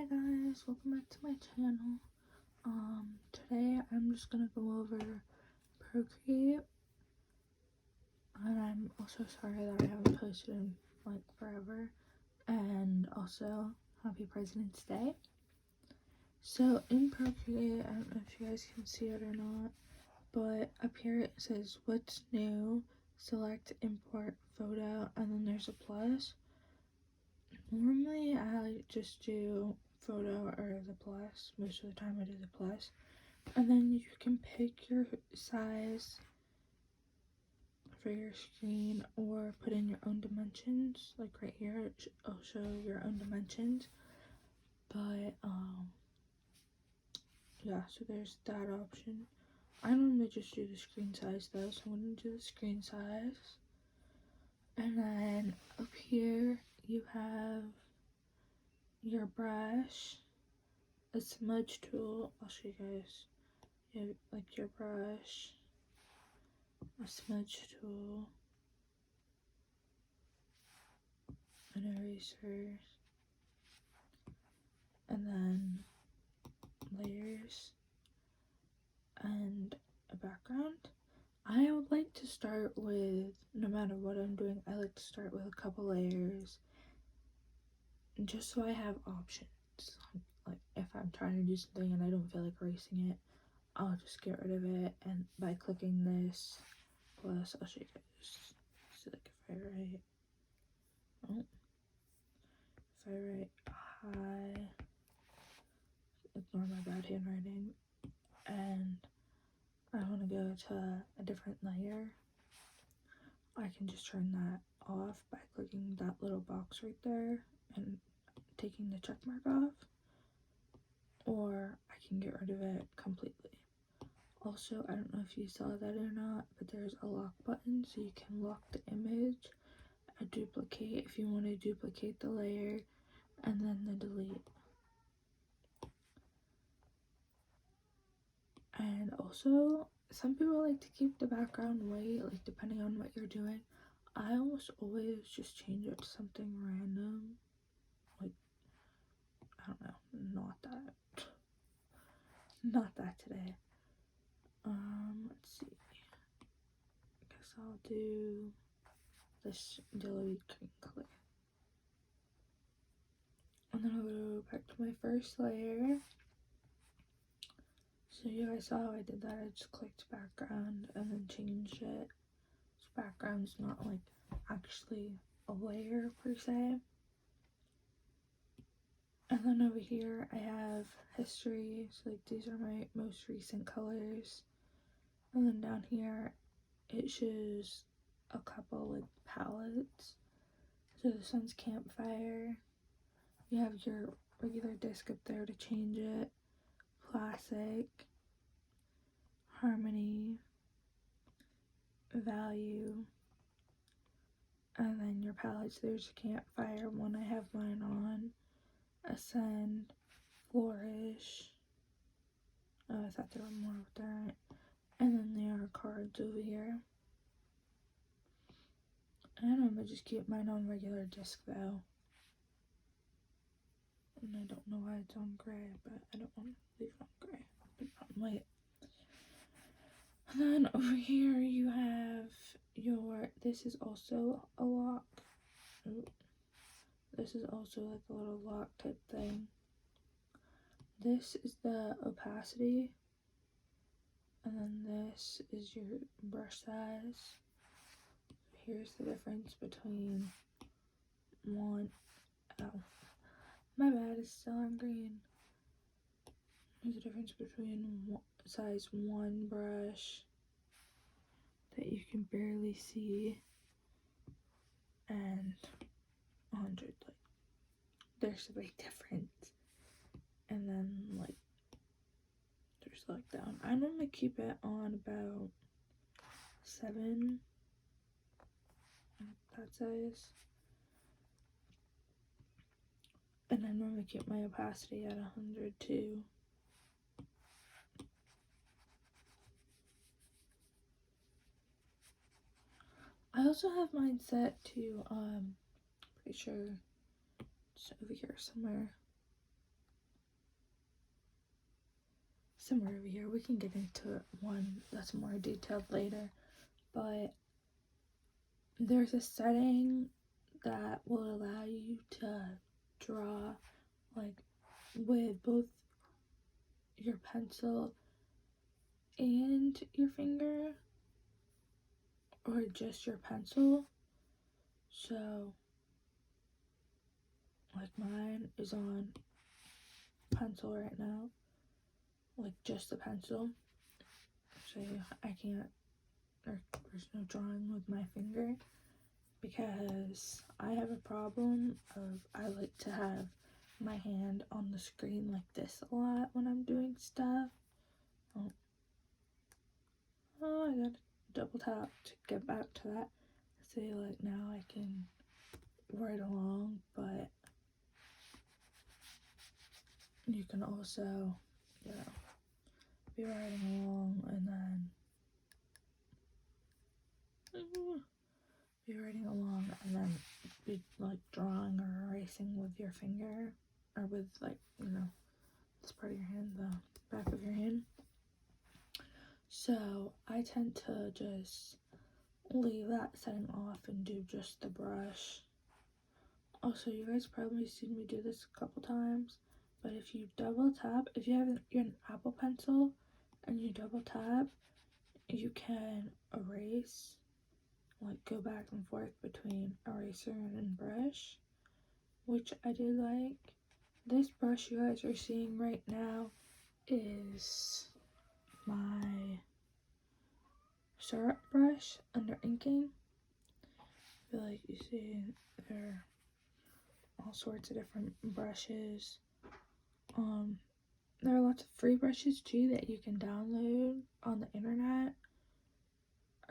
Hi guys, welcome back to my channel. Today I'm just gonna go over Procreate, and I'm also sorry that I haven't posted in like forever, and also happy President's Day. So in Procreate, I don't know if you guys can see it or not, but up here it says what's new, select import photo, and then there's a plus. Normally I just do photo or the plus. Most of the time I do the plus. And then you can pick your size for your screen or put in your own dimensions. Like right here, it'll show your own dimensions. But yeah, so there's that option. I normally just do the screen size though, so I'm gonna do the screen size. And then up here you have your brush, a smudge tool. I'll show you guys. You have like your brush, a smudge tool, an eraser, and then layers and a background. I would like to start with, no matter what I'm doing, I like to start with a couple layers just so I have options. Like if I'm trying to do something and I don't feel like erasing it, I'll just get rid of it, and by clicking this plus, I'll show you guys. So like if I write hi, ignore my bad handwriting, and I want to go to a different layer, I can just turn that off by clicking that little box right there and taking the check mark off, or I can get rid of it completely. Also, I don't know if you saw that or not, but there's a lock button, so you can lock the image, a duplicate if you want to duplicate the layer, and then the delete. And also, some people like to keep the background white, like depending on what you're doing. I almost always just change it to something random, like, I don't know, not that today. Let's see, I guess I'll do this yellowy green color. And then I'll go back to my first layer. So you guys saw how I did that. I just clicked background and then changed it. So background's not like actually a layer per se. And then over here I have history. So like these are my most recent colors. And then down here it shows a couple like palettes. So this one's Campfire. You have your regular disc up there to change it. Classic, Harmony, Value, and then your palettes. There's a Campfire one, I have mine on. Ascend, Flourish. Oh, I thought there were more up there. And then there are cards over here. And I'm gonna just keep mine on regular disc though. And I don't know why it's on gray, but I don't want to leave it on gray. Put it on white. And then over here you have your, this is also a lock. Ooh. This is also like a little lock type thing. This is the opacity. And then this is your brush size. Here's the difference between one, oh, my bad, it's still on green. There's a difference between size 1 brush that you can barely see and 100. Like, there's a big difference. And then like there's like down. I'm gonna keep it on about 7, that size. And I normally keep my opacity at 100 too. I also have mine set to, pretty sure it's over here somewhere. somewhere over here. We can get into one that's more detailed later, but there's a setting that will allow you to draw like with both your pencil and your finger, or just your pencil. So like mine is on pencil right now, like just the pencil, so I can't, there's no drawing with my finger, because I have a problem of I like to have my hand on the screen like this a lot when I'm doing stuff. Oh, I gotta double tap to get back to that. See, like now I can write along, but you can also, you know, be writing along and then be like drawing or erasing with your finger, or with, like, you know, this part of your hand, the back of your hand. So I tend to just leave that setting off and do just the brush. Also, you guys probably seen me do this a couple times, but if you double tap, if you have an Apple Pencil and you double tap, you can erase, like go back and forth between eraser and brush, which I do like. This brush you guys are seeing right now is my syrup brush under inking. I feel like you see there are all sorts of different brushes. There are lots of free brushes too that you can download on the internet,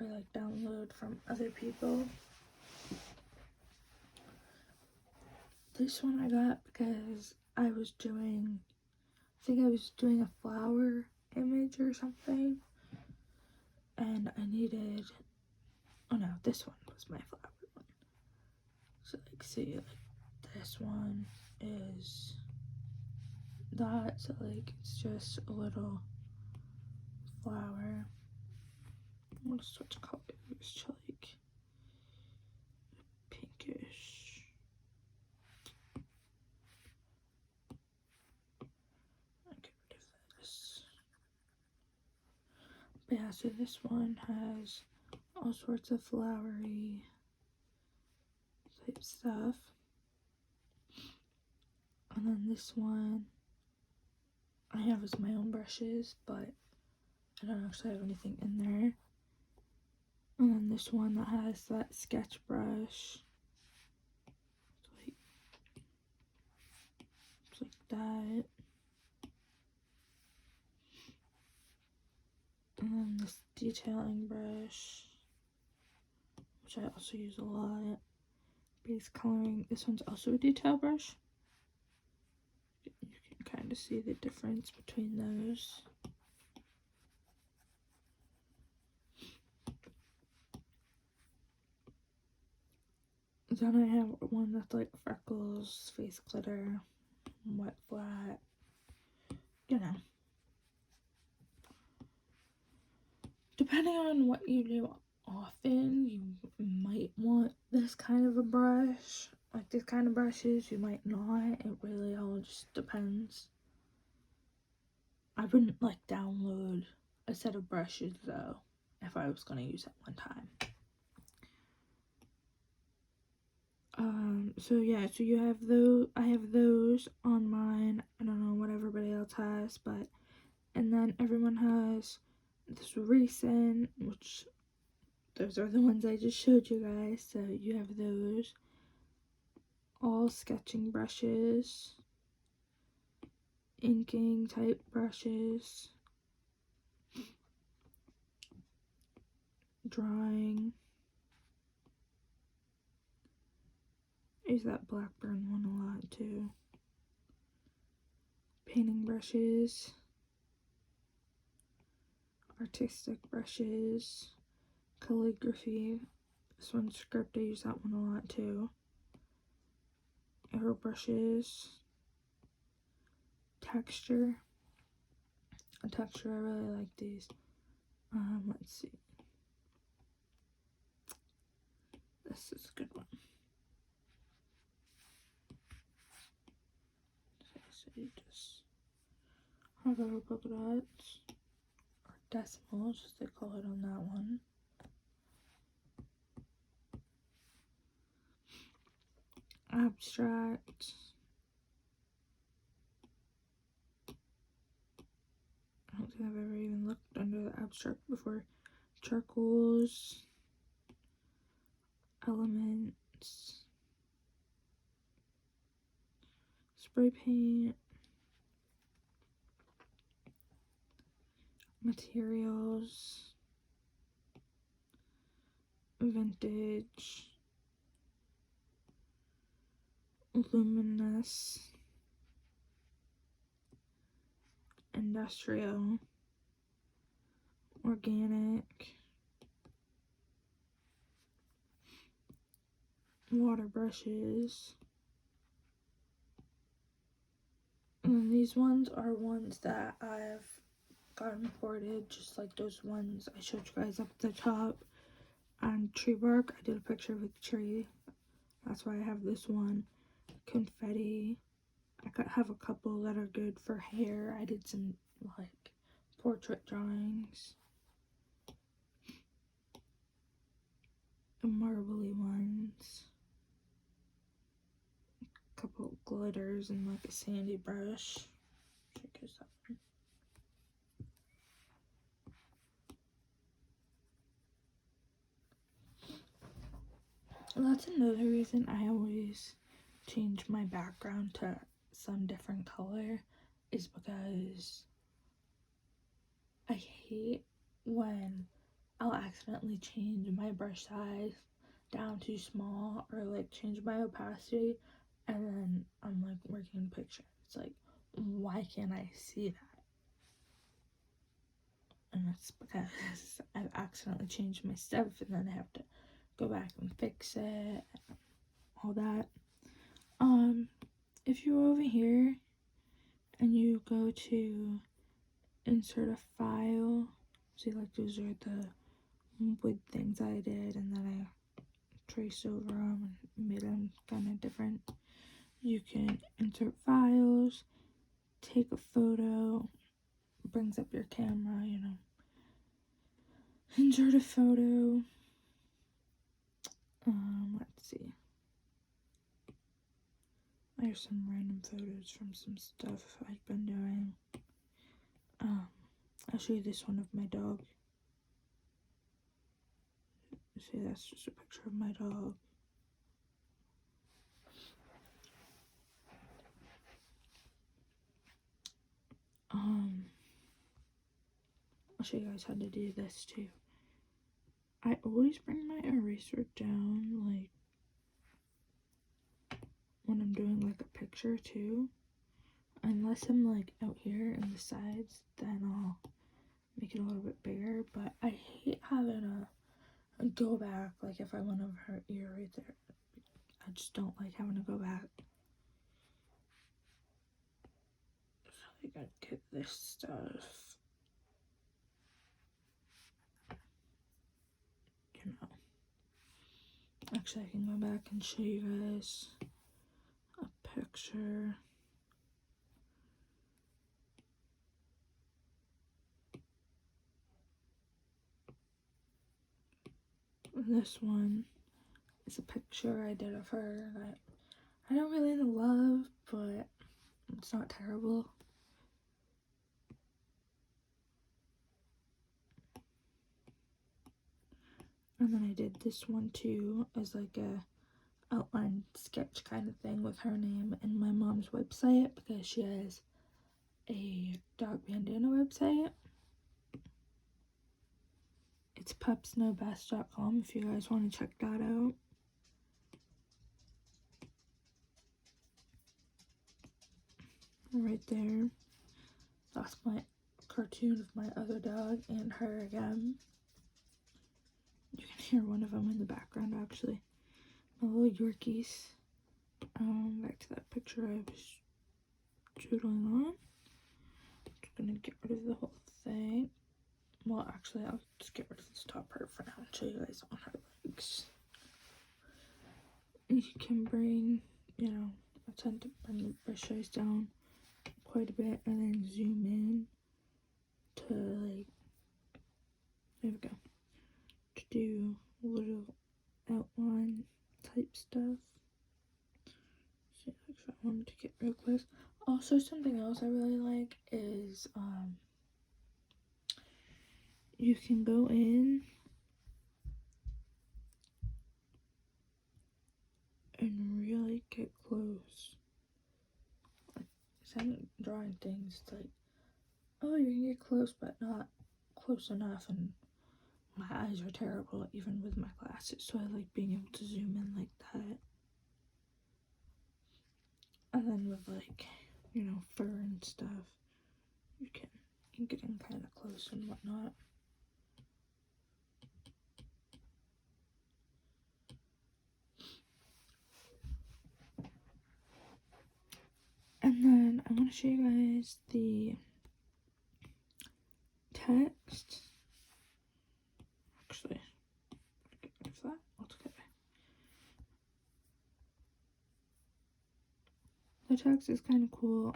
or like download from other people. This one I got because I think I was doing a flower image or something, and I needed, oh no, this one was my flower one. So like, see, like this one is that, so like it's just a little flower. I'm gonna switch colors to like pinkish. I'll get rid of this. But yeah, so this one has all sorts of flowery type stuff. And then this one I have as my own brushes, but I don't actually have anything in there. And then this one that has that sketch brush. It's like that. And then this detailing brush, which I also use a lot. Base coloring. This one's also a detail brush. You can kind of see the difference between those. Then I have one that's like freckles, face glitter, wet flat, you know. Depending on what you do often, you might want this kind of a brush. Like this kind of brushes, you might not. It really all just depends. I wouldn't like download a set of brushes though, if I was gonna use it one time. So yeah, so you have those, I have those on mine. I don't know what everybody else has, but, and then everyone has this recent, which those are the ones I just showed you guys. So you have those, all sketching brushes, inking type brushes, drawing. I use that Blackburn one a lot too. Painting brushes, artistic brushes, calligraphy. This one's script, I use that one a lot too. Air brushes, texture. a texture. I really like these. Let's see. This is a good one. So you just have little polka dots, or decimals, as they call it on that one. Abstract. I don't think I've ever even looked under the abstract before. Charcoals. Elements. Spray paint. Materials. Vintage. Luminous. Industrial. Organic. Water brushes. And then these ones are ones that I've got imported, just like those ones I showed you guys up at the top. On tree bark, I did a picture of a tree. That's why I have this one. Confetti. I have a couple that are good for hair. I did some like portrait drawings. The marbly ones. A couple glitters and like a sandy brush. That's another reason I always change my background to some different color, is because I hate when I'll accidentally change my brush size down too small, or like change my opacity, and then I'm like working a picture. It's like, why can't I see that? And it's because I've accidentally changed my stuff, and then I have to go back and fix it, all that. If you go over here and you go to insert a file, see, like, those are the wood things I did, and then I traced over them and made them kind of different. You can insert files, take a photo, brings up your camera, you know, insert a photo. Let's see. There's some random photos from some stuff I've been doing. I'll show you this one of my dog. See, that's just a picture of my dog. I'll show you guys how to do this too. I always bring my eraser down, like, when I'm doing like a picture too. Unless I'm like out here in the sides, then I'll make it a little bit bigger. But I hate having a go back, like if I went over her ear right there. I just don't like having to go back. So I gotta get this stuff, you know. Actually, I can go back and show you guys a picture. This one is a picture I did of her that I don't really love, but it's not terrible. And then I did this one too as like a outline sketch kind of thing with her name and my mom's website, because she has a dog bandana website. It's pupsknowbest.com if you guys want to check that out. Right there. That's my cartoon of my other dog and her again. You can hear one of them in the background actually. My little Yorkies. Back to that picture I was doodling on. gonna get rid of the whole thing. Well, actually, I'll just get rid of this top part for now and show you guys on her legs. You can bring, you know, I tend to bring the brush size down quite a bit and then zoom in to, like, there we go, to do little outline type stuff. So, if I wanted to get real close. Also, something else I really like is, you can go in and really get close. Like, I'm drawing things, it's like, oh, you can get close, but not close enough, and my eyes are terrible, even with my glasses, so I like being able to zoom in like that. And then with, like, you know, fur and stuff, you can get in kind of close and whatnot. And then I'm going to show you guys the text. Actually, get rid of that altogether. The text is kind of cool.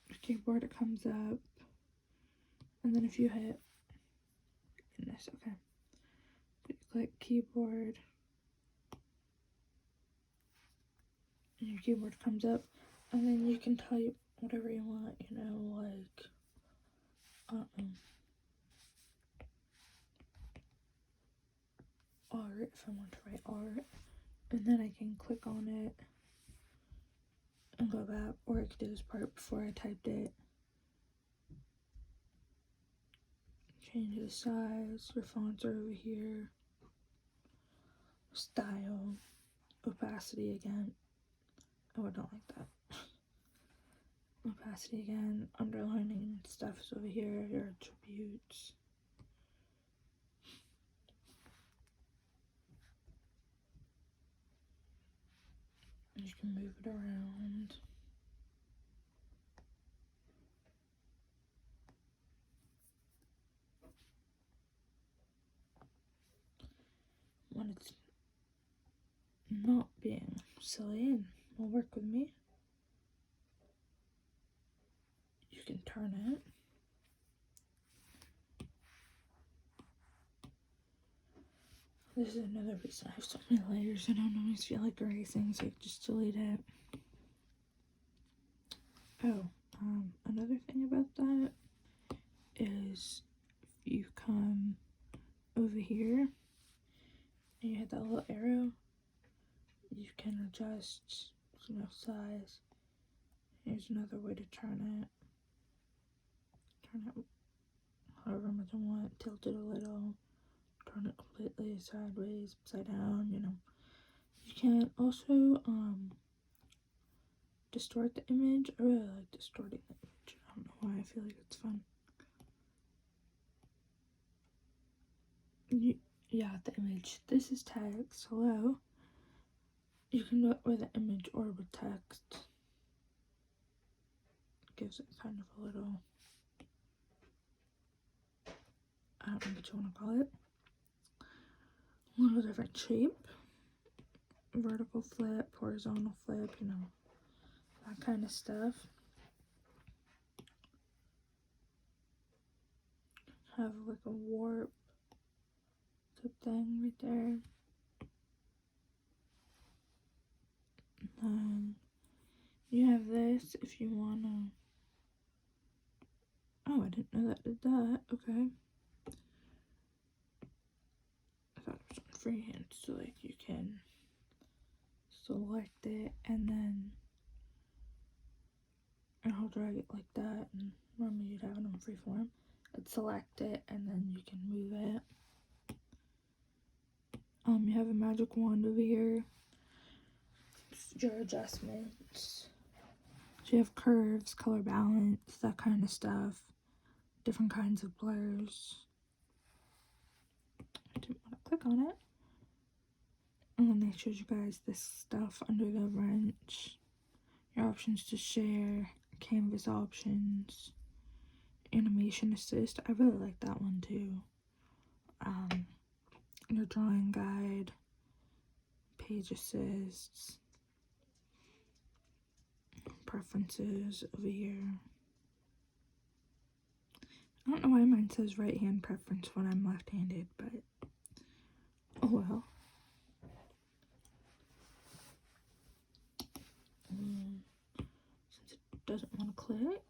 The keyboard, it comes up, and then if you hit, goodness, okay, you click keyboard, and your keyboard comes up, and then you can type whatever you want, you know, like, art, if I want to write art, and then I can click on it and go back, or I could do this part before I typed it. Change the size, the fonts are over here, style, opacity again, oh, I don't like that. Opacity again, underlining stuff is over here, your attributes. You can move it around. When it's not being silly and will work with me, you can turn it. This is another reason I have so many layers. I don't always feel like erasing, so I just delete it. Oh, another thing about that is if you come over here and you hit that little arrow, you can adjust, you know, size. Here's another way to turn it. Turn it however much I want, tilt it a little, turn it completely sideways, upside down, you know. You can also distort the image. I really like distorting the image. I don't know why, I feel like it's fun. Yeah, the image. This is text. Hello. You can do it with an image or with text. It gives it kind of a little, I don't know what you want to call it, a little different shape. Vertical flip, horizontal flip, you know, that kind of stuff. Have like a warp type thing right there. You have this if you wanna. Oh, I didn't know that did that. Okay. I thought it was on freehand, so like you can select it and then I'll drag it like that, and normally you'd have it on freeform. I'd select it and then you can move it. You have a magic wand over here. Your adjustments. So you have curves, color balance, that kind of stuff. Different kinds of blurs. I didn't want to click on it. And then they showed you guys this stuff under the wrench. your options to share, canvas options, animation assist. I really like that one too. Your drawing guide, page assists, preferences over here. I don't know why mine says right hand preference when I'm left-handed, but oh well. Since it doesn't want to click,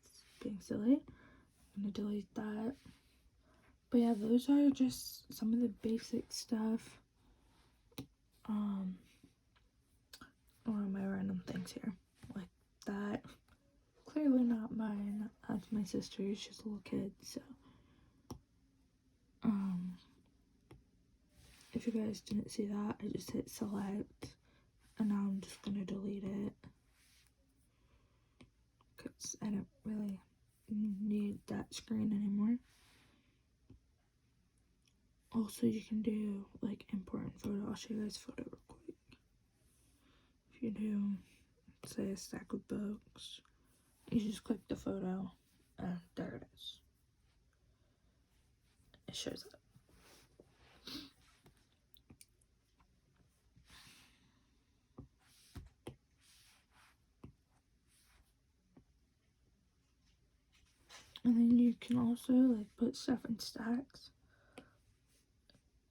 it's being silly, I'm gonna delete that. But yeah, those are just some of the basic stuff. Or my random things here, like that. Clearly not mine. That's my sister's. She's a little kid, so. If you guys didn't see that, I just hit select, and now I'm just gonna delete it. Because I don't really need that screen anymore. Also, you can do like important photo. I'll show you guys photo real quick. If you do, say, a stack of books, you just click the photo, and there it is. It shows up. And then you can also like put stuff in stacks.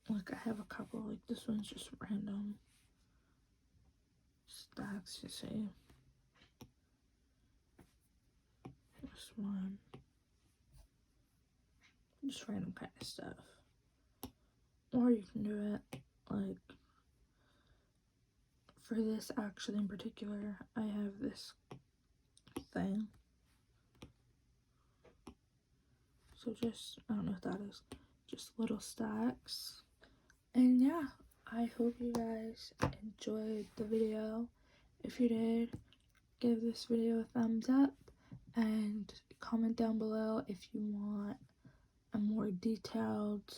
Like I have a couple, like this one's just random stacks, you see. This one. Just random kind of stuff. Or you can do it like, for this actually in particular, I have this thing. So just, I don't know what that is. Just little stacks. And yeah, I hope you guys enjoyed the video. If you did, give this video a thumbs up and comment down below if you want a more detailed,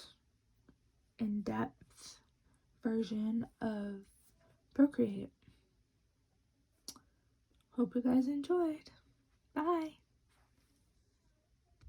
in-depth version of Procreate. Hope you guys enjoyed. Bye!